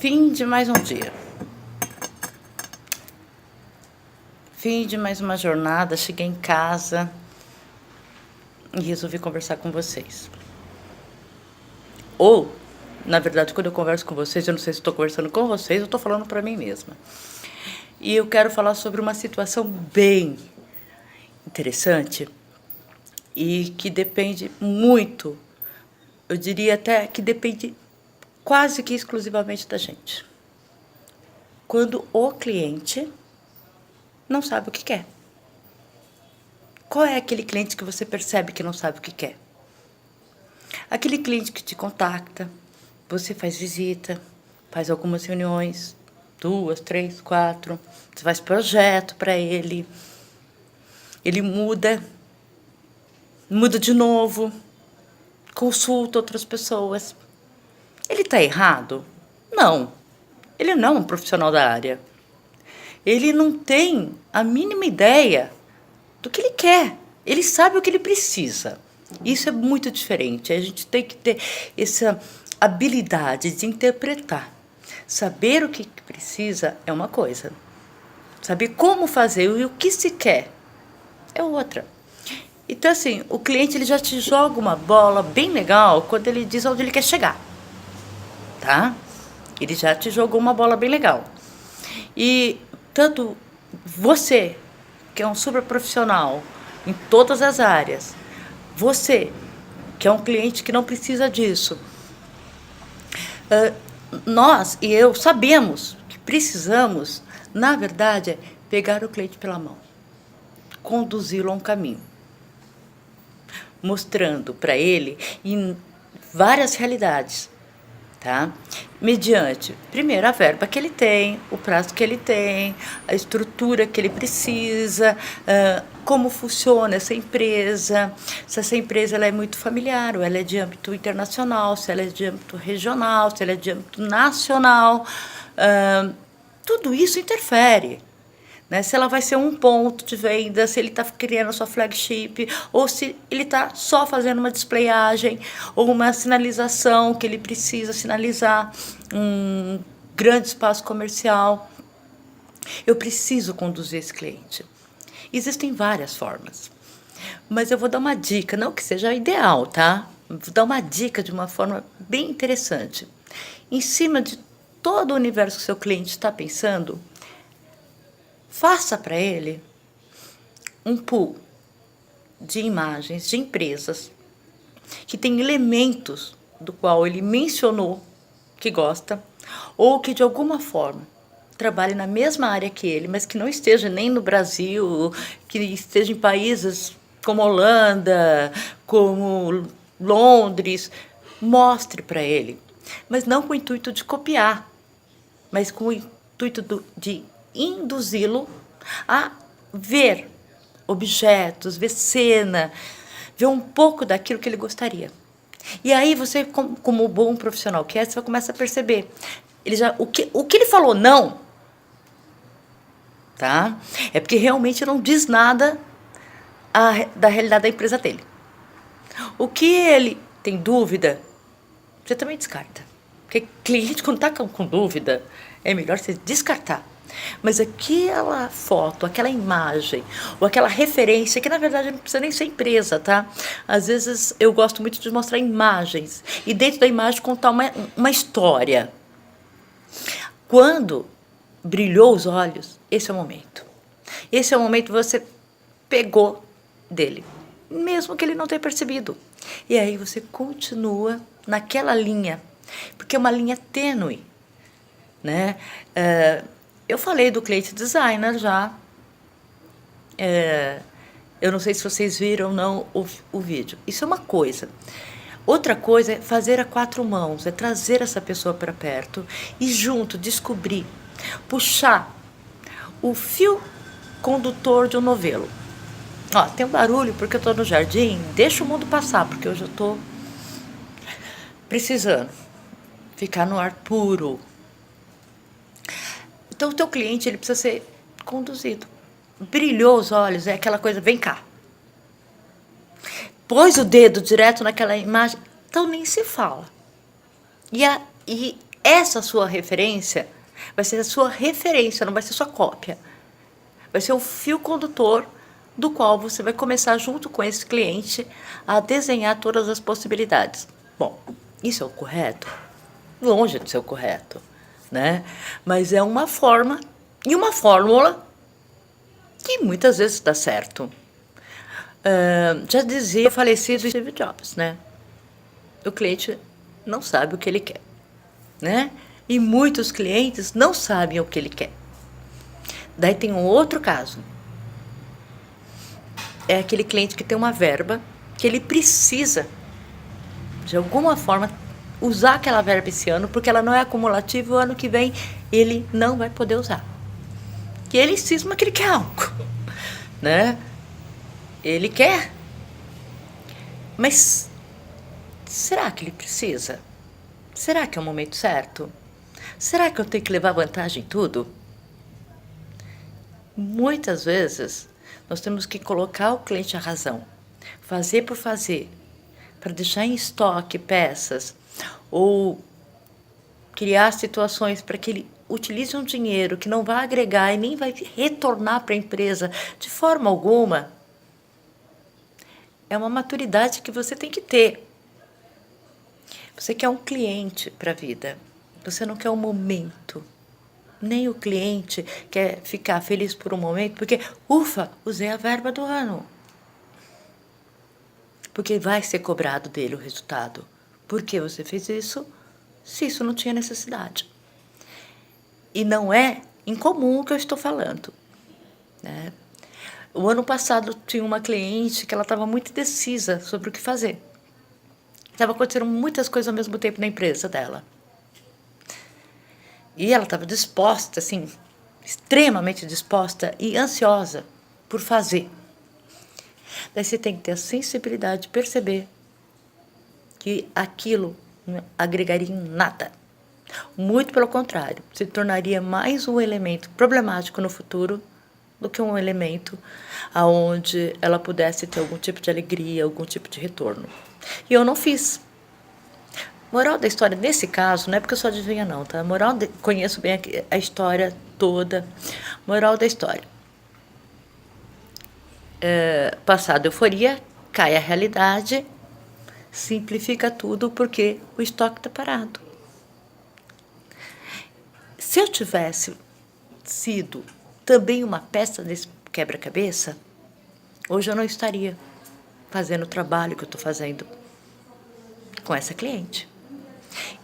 Fim de mais um dia. Fim de mais uma jornada. Cheguei em casa e resolvi conversar com vocês. Ou, na verdade, quando eu converso com vocês, eu não sei se estou conversando com vocês, eu estou falando para mim mesma. E eu quero falar sobre uma situação bem interessante e que depende muito, eu diria até que depende quase que exclusivamente da gente. Quando o cliente não sabe o que quer. Qual é aquele cliente que você percebe que não sabe o que quer? Aquele cliente que te contacta, você faz visita, faz algumas reuniões, 2, 3, 4, você faz projeto para ele muda de novo, consulta outras pessoas. Ele está errado? Não. Ele não é um profissional da área. Ele não tem a mínima ideia do que ele quer. Ele sabe o que ele precisa. Isso é muito diferente. A gente tem que ter essa habilidade de interpretar. Saber o que precisa é uma coisa. Saber como fazer e o que se quer é outra. Então, assim, o cliente ele já te joga uma bola bem legal quando ele diz onde ele quer chegar. Tá? Ele já te jogou uma bola bem legal. E tanto você, que é um super profissional em todas as áreas, você, que é um cliente que não precisa disso, nós e eu sabemos que precisamos, na verdade, pegar o cliente pela mão, conduzi-lo a um caminho, mostrando para ele em várias realidades, tá? Mediante, primeiro, a verba que ele tem, o prazo que ele tem, a estrutura que ele precisa, como funciona essa empresa, se essa empresa ela é muito familiar, ou ela é de âmbito internacional, se ela é de âmbito regional, se ela é de âmbito nacional, tudo isso interfere. Né? Se ela vai ser um ponto de venda, se ele está criando a sua flagship, ou se ele está só fazendo uma displayagem, ou uma sinalização que ele precisa sinalizar um grande espaço comercial. Eu preciso conduzir esse cliente. Existem várias formas, mas eu vou dar uma dica, não que seja ideal, tá? Vou dar uma dica de uma forma bem interessante. Em cima de todo o universo que o seu cliente está pensando, faça para ele um pool de imagens de empresas que tem elementos do qual ele mencionou que gosta ou que de alguma forma trabalhe na mesma área que ele, mas que não esteja nem no Brasil, que esteja em países como Holanda, como Londres. Mostre para ele, mas não com o intuito de copiar, mas com o intuito de induzi-lo a ver objetos, ver cena, ver um pouco daquilo que ele gostaria. E aí você, como bom profissional que é, você começa a perceber o que ele falou não, tá? É porque realmente não diz nada da realidade da empresa dele. O que ele tem dúvida, você também descarta. Porque cliente, quando está com dúvida, é melhor você descartar. Mas aquela foto, aquela imagem, ou aquela referência, que na verdade não precisa nem ser empresa, tá? Às vezes eu gosto muito de mostrar imagens, e dentro da imagem contar uma história. Quando brilhou os olhos, esse é o momento. Esse é o momento que você pegou dele, mesmo que ele não tenha percebido. E aí você continua naquela linha, porque é uma linha tênue, né? Eu falei do cliente designer já. Eu não sei se vocês viram ou não o vídeo. Isso é uma coisa. Outra coisa é fazer a 4 mãos, é trazer essa pessoa para perto e junto descobrir, puxar o fio condutor de um novelo. Ó, tem um barulho porque eu estou no jardim, deixa o mundo passar, porque hoje eu estou precisando ficar no ar puro. Então, o teu cliente ele precisa ser conduzido. Brilhou os olhos, é aquela coisa, vem cá. Pôs o dedo direto naquela imagem, então nem se fala. E essa sua referência vai ser a sua referência, não vai ser sua cópia. Vai ser o fio condutor do qual você vai começar, junto com esse cliente, a desenhar todas as possibilidades. Bom, isso é o correto? Longe de ser o correto, né? Mas é uma forma e uma fórmula que muitas vezes dá certo. Já dizia o falecido Steve Jobs, né? O cliente não sabe o que ele quer, né? E muitos clientes não sabem o que ele quer. Daí tem um outro caso. É aquele cliente que tem uma verba que ele precisa, de alguma forma, usar aquela verba esse ano, porque ela não é acumulativa e o ano que vem ele não vai poder usar. Que ele cisma que ele quer algo, né? Ele quer. Mas será que ele precisa? Será que é o momento certo? Será que eu tenho que levar vantagem em tudo? Muitas vezes nós temos que colocar o cliente à razão, fazer por fazer, para deixar em estoque peças ou criar situações para que ele utilize um dinheiro que não vai agregar e nem vai retornar para a empresa de forma alguma. É uma maturidade que você tem que ter. Você quer um cliente para a vida, você não quer um momento. Nem o cliente quer ficar feliz por um momento, porque, ufa, usei a verba do ano. Porque vai ser cobrado dele o resultado. Por que você fez isso, se isso não tinha necessidade? E não é incomum o que eu estou falando, né? O ano passado tinha uma cliente que ela estava muito indecisa sobre o que fazer. Estava acontecendo muitas coisas ao mesmo tempo na empresa dela. E ela estava disposta, assim, extremamente disposta e ansiosa por fazer. Daí você tem que ter a sensibilidade de perceber que aquilo não agregaria em nada. Muito pelo contrário, se tornaria mais um elemento problemático no futuro do que um elemento aonde ela pudesse ter algum tipo de alegria, algum tipo de retorno. E eu não fiz. Moral da história, nesse caso, não é porque eu sou adivinha não, tá? Conheço bem a história toda. Moral da história. Passada a euforia, cai a realidade, simplifica tudo porque o estoque está parado. Se eu tivesse sido também uma peça desse quebra-cabeça, hoje eu não estaria fazendo o trabalho que eu estou fazendo com essa cliente.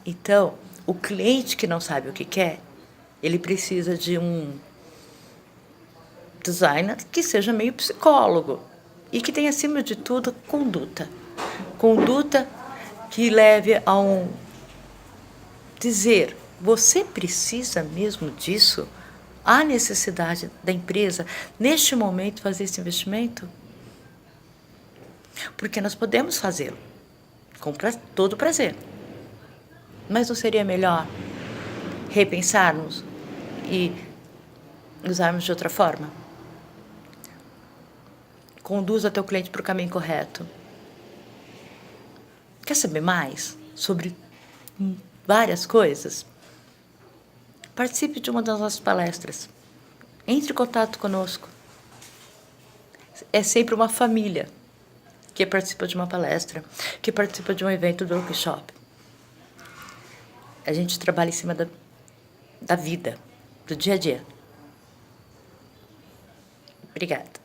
Então, o cliente que não sabe o que quer, ele precisa de um designer que seja meio psicólogo e que tenha, acima de tudo, conduta. Conduta que leve a dizer, você precisa mesmo disso? Há necessidade da empresa, neste momento, fazer esse investimento? Porque nós podemos fazê-lo com todo prazer. Mas não seria melhor repensarmos e usarmos de outra forma? Conduza teu cliente para o caminho correto. Quer saber mais sobre várias coisas? Participe de uma das nossas palestras. Entre em contato conosco. É sempre uma família que participa de uma palestra, que participa de um evento do workshop. A gente trabalha em cima da vida, do dia a dia. Obrigada.